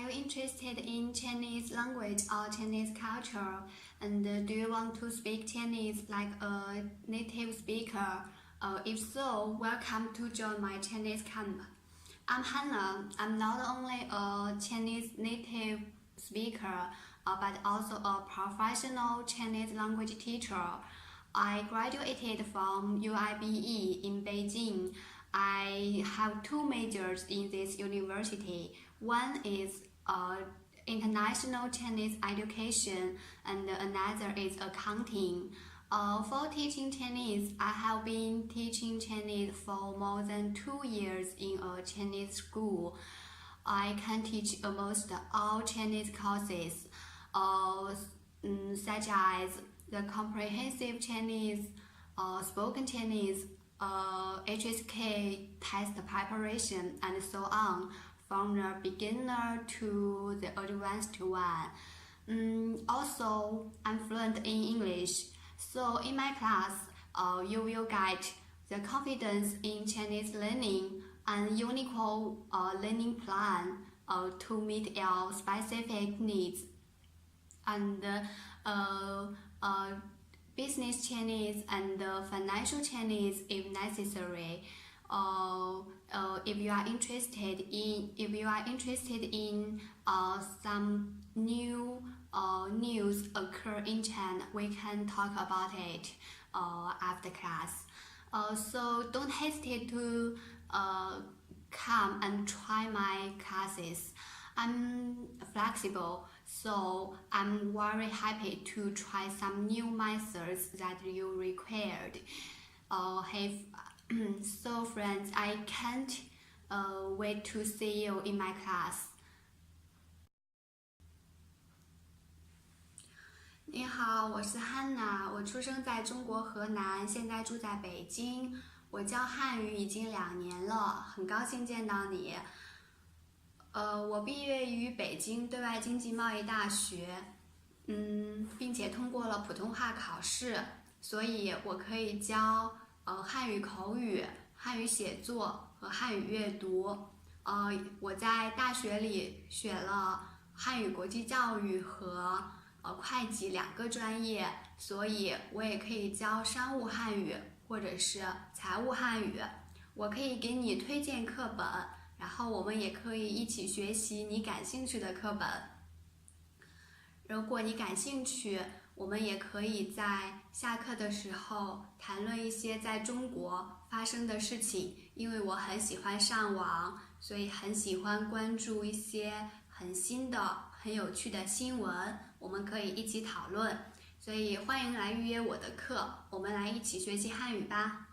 you interested in Chinese language or Chinese culture? And do you want to speak Chinese like a native speaker? If so, welcome to join my Chinese camp. I'm Hanna. I'm not only a Chinese native speaker, but also a professional Chinese language teacher. I graduated from UIBE in Beijing. I have two majors in this university. One is international Chinese education and another is accounting. For teaching Chinese, I have been teaching Chinese for more than 2 years in a Chinese school. I can teach almost all Chinese courses, such as the comprehensive Chinese, spoken Chinese, HSK test preparation, and so on, from the beginner to the advanced one. Also, I'm fluent in English, so in my class, you will get the confidence in Chinese learning and unique learning plan to meet your specific needs, and business Chinese and financial Chinese if necessary. If you are interested in some new news occur in China, we can talk about it after class. So don't hesitate to come and try my classes. I'm flexible, so I'm very happy to try some new methods that you required. So friends, I can't wait to see you in my class. 你好，我是 Hanna， 我出生在中国河南，现在住在北京。我教汉语已经2年了，很高兴见到你。我毕业于北京对外经济贸易大学，并且通过了普通话考试，所以我可以教汉语口语、汉语写作和汉语阅读。我在大学里学了汉语国际教育和会计2个专业，所以我也可以教商务汉语或者是财务汉语。我可以给你推荐课本，然后我们也可以一起学习你感兴趣的课本。如果你感兴趣，我们也可以在下课的时候谈论一些在中国发生的事情，因为我很喜欢上网，所以很喜欢关注一些很新的、很有趣的新闻，我们可以一起讨论。所以欢迎来预约我的课，我们来一起学习汉语吧。